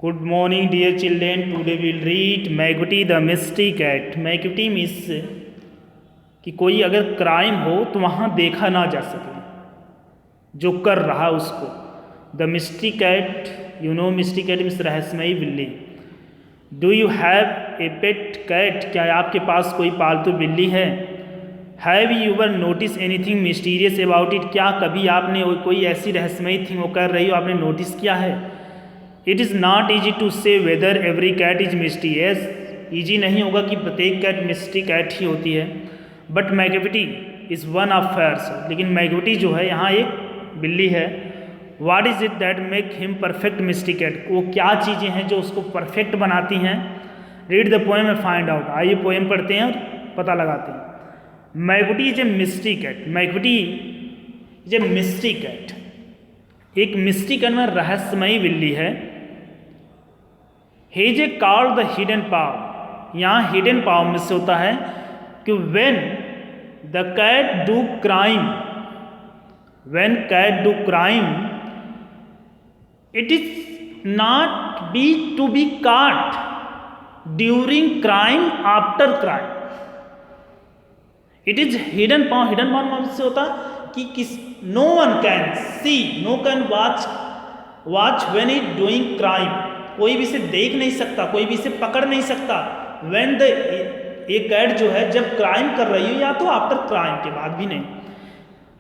Good morning, dear children. Today we will read Magpie the Mystery Cat. Magpie means कि कोई अगर crime हो तो वहाँ देखा ना जा सके, जो कर रहा उसको. The mystery cat, you know mystery cat means रहस्यमयी बिल्ली. Do you have a pet cat? क्या आपके पास कोई पालतू बिल्ली है? Have you ever notice anything mysterious about it? क्या कभी आपने कोई ऐसी रहस्यमयी थिंग वो कर रही हो आपने नोटिस किया है? It is not easy to say whether every cat is mysterious. Easy नहीं होगा कि प्रत्येक कैट मिस्ट्री कैट ही होती है. But magpie is one of fairs. लेकिन मैगपी जो है यहाँ एक बिल्ली है. What is it that make him perfect mystery cat? वो क्या चीज़ें हैं जो उसको परफेक्ट बनाती हैं? Read the poem and find out. आइए पोएम पढ़ते हैं और पता लगाते हैं. Magpie is a mystery cat. Magpie is a mystery cat. एक मिस्ट्री कैट में रहस्यमयी बिल्ली है. He's a called the hidden paw. यहाँ हिडन पाव में से होता है कि when the cat do crime, when cat do crime, it is not be to be caught during crime after crime. It is hidden paw. Hidden paw से होता कि किस no one can see, no can watch when it doing crime. कोई भी इसे देख नहीं सकता, कोई भी इसे पकड़ नहीं सकता. व्हेन द ये कैट जो है जब क्राइम कर रही हो या तो आफ्टर क्राइम के बाद भी नहीं.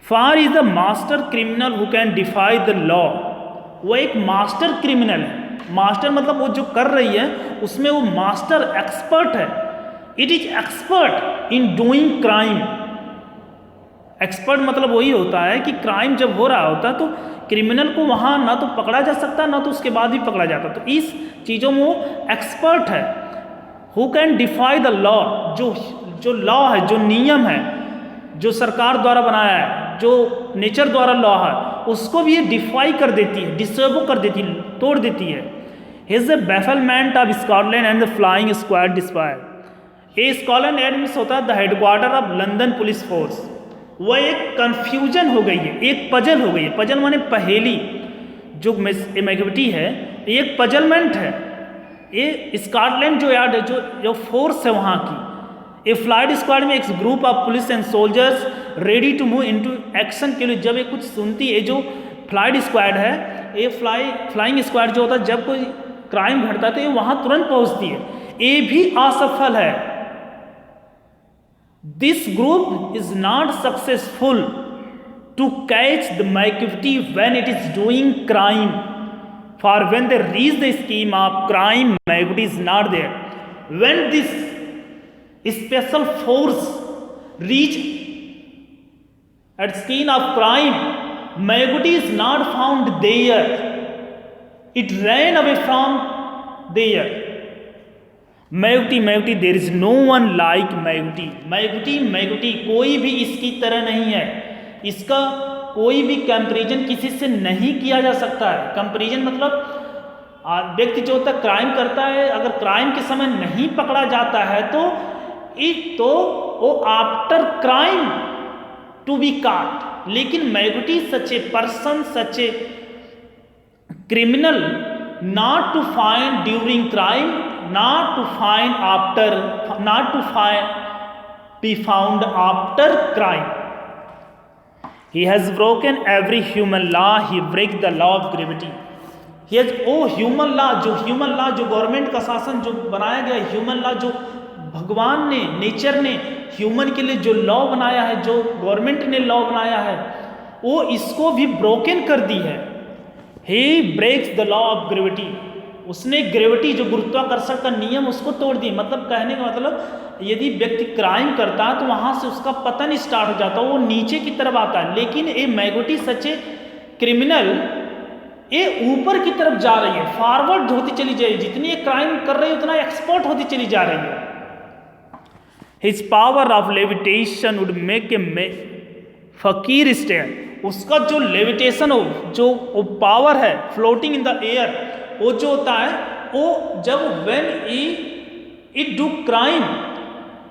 Far is the master criminal who can defy the law. वो एक मास्टर क्रिमिनल है. मास्टर मतलब वो जो कर रही है उसमें वो मास्टर एक्सपर्ट है. It is expert in doing crime. Expert मतलब वही होता है कि क्राइम जब हो रहा होता तो क्रिमिनल को वहाँ ना तो पकड़ा जा सकता ना तो उसके बाद भी पकड़ा जाता. तो इस चीज़ों में वो एक्सपर्ट है. Who can defy the law. जो लॉ है, जो नियम है, जो सरकार द्वारा बनाया है, जो नेचर द्वारा लॉ है, उसको भी ये डिफाई कर देती है, डिसर्व कर देती है, तोड़ देती है. He's the bafflement of Scotland and the flying squad despair. ए स्कॉटलैंड यार्ड में होता है the headquarter of London police force. वह एक कंफ्यूजन हो गई है, एक पजल हो गई है. पजल माने पहेली. जो मैगपी है ये एक पजलमेंट है. ये स्कॉटलैंड जो यार्ड है, जो फोर्स है वहाँ की, ए फ्लाइट स्क्वाड में एक group of police and soldiers ready to move into action के लिए जब ये कुछ सुनती है. जो फ्लाइट स्क्वाड है, ये फ्लाइंग स्क्वाड जो होता है जब कोई क्राइम घटता है तो ये वहाँ तुरंत पहुँचती है. ये भी असफल है. This group is not successful to catch the Magpie when it is doing crime. For when they reach the scheme of crime, Magpie is not there. When this special force reach at scene of crime, Magpie is not found there. It ran away from there. Magpie there is no one like magpie कोई भी इसकी तरह नहीं है. इसका कोई भी comparison किसी से नहीं किया जा सकता है. कंपैरिजन मतलब व्यक्ति जो होता है क्राइम करता है, अगर क्राइम के समय नहीं पकड़ा जाता है तो वो after crime to be caught. लेकिन magpie such a person, such a criminal not to find during crime, not to be found after crime. He has broken every human law. He break the law of gravity. He has human law, जो government का शासन जो बनाया गया human law, जो भगवान ने, nature ने ह्यूमन के लिए जो लॉ बनाया है, जो गवर्नमेंट ने लॉ बनाया है, वो इसको भी ब्रोकन कर दी है. He breaks the law of gravity. उसने ग्रेविटी जो गुरुत्वाकर्षण का नियम उसको तोड़ दिया. मतलब कहने का मतलब यदि व्यक्ति क्राइम करता है तो वहाँ से उसका पतन स्टार्ट हो जाता है, वो नीचे की तरफ आता है. लेकिन ये मैगपी सच्चे क्रिमिनल ये ऊपर की तरफ जा रही है, फॉरवर्ड होती चली जाए. जितनी ये क्राइम कर रही है उतना एक्सपर्ट होती चली जा रही है. His power of levitation would make a फकीर stand. उसका जो लेविटेशन हो, जो पावर है फ्लोटिंग इन द एयर, वो जो होता है वो जब when it do crime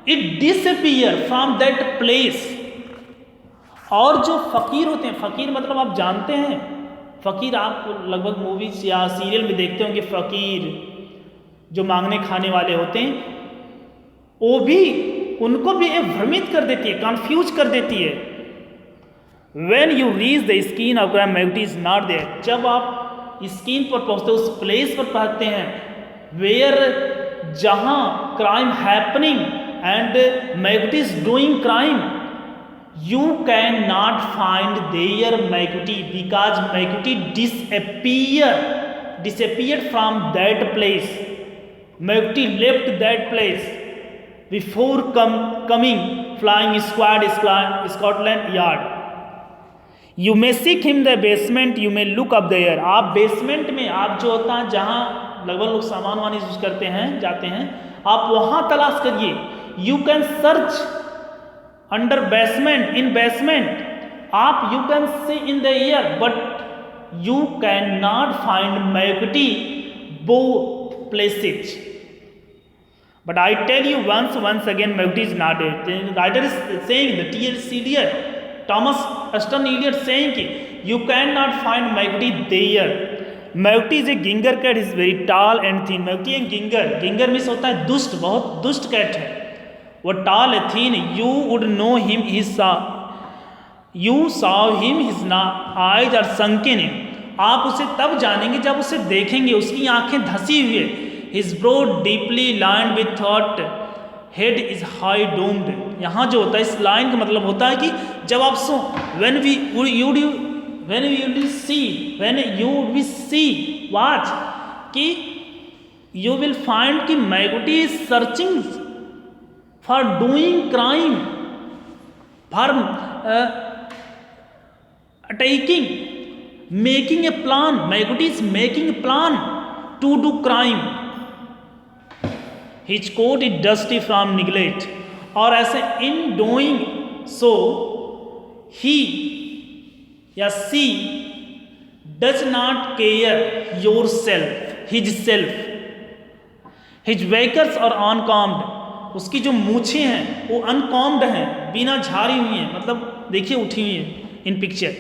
it disappear from that place. और जो फकीर होते हैं, फकीर मतलब आप जानते हैं फ़कीर आप लगभग मूवीज या सीरियल में देखते होंगे, फ़कीर जो मांगने खाने वाले होते हैं, वो भी उनको भी भ्रमित कर देती है, कंफ्यूज कर देती है। When you reach the scene of crime, Magoti is not there. जब आप स्क्रीन पर पहुंचते, उस प्लेस पर पहुंचते हैं वेयर जहां crime happening and Magoti is doing crime, you cannot find their Magoti because Magoti disappeared from that place. Magoti left that place before coming flying squad Scotland Yard. You may seek him the basement, you may look up there. आप basement में, आप जो होता है जहाँ लगभग लोग सामान वानी यूज करते हैं, जाते हैं, आप वहाँ तलाश करिए। You can search under basement, in basement. आप you can see in the air, but you cannot find Magoti both places. But I tell you once again, Magoti is not there. The writer is saying, the T.S. Eliot, Thomas Aston Eliot saying कि you cannot find Magoti there. Magoti is a ginger cat, is very tall and thin. Magoti एक ginger में से होता है दुष्ट, बहुत दुष्ट cat है, वो tall है, thin. You would know him, you saw him, his eyes are sunken in. आप उसे तब जानेंगे जब उसे देखेंगे, उसकी आंखें धसी हुई है. His brow deeply lined with thought, head is high domed. यहाँ जो होता है, इस लाइन का मतलब होता है कि जब आप when you will see watch कि you will find कि Magoti is searching for doing crime, for attacking, making a plan. Magoti is making a plan to do crime. His coat is dusty from neglect. और ऐसे in doing so he या she does not care yourself, his self. His wakers are uncombed. उसकी जो मूछें हैं वो अनकॉम्ड हैं, बिना झाड़ी हुई हैं, मतलब देखिए उठी हुई हैं इन picture.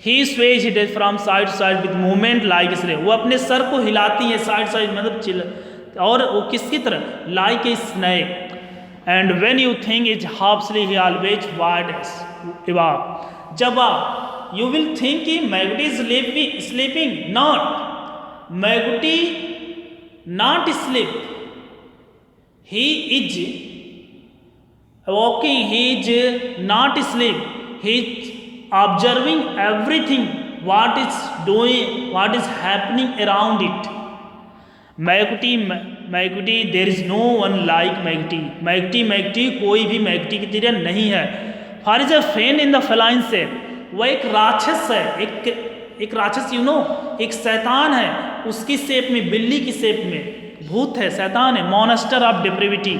He sways his head from side to side with movement like a snake. वो अपने सर को हिलाती है साइड साइड, मतलब और वो किसकी तरह, like a snake. And when you think it's half asleep, he always wide above. जब आप you will think कि Magoti is sleeping. Not. Magoti not sleep. He is walking. He is not asleep. He is observing everything, what is doing, what is happening around it. Magoti, there is no one like Magoti, कोई भी Magoti की तरह नहीं है. For is a fiend in the feline shape. वह एक राक्षस है, एक राक्षस एक शैतान है, उसकी शेप में, बिल्ली की शेप में, भूत है, शैतान है. मॉन्स्टर ऑफ डिप्रेविटी,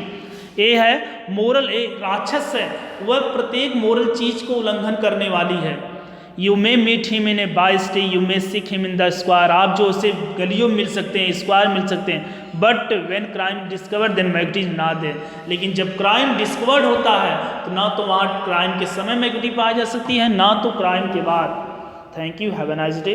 ये है मोरल, एक राक्षस है, वह प्रत्येक मोरल चीज को उल्लंघन करने वाली है. You may meet him in a by street, you may seek him in the square. आप जो उसे गलियों में मिल सकते हैं, स्क्वायर मिल सकते हैं. But when crime discovered then Magoti is not there. लेकिन जब क्राइम डिस्कवर्ड होता है तो ना तो वहाँ क्राइम के समय Magoti पाई जा सकती है, ना तो क्राइम के बाद. Thank you, have a nice day.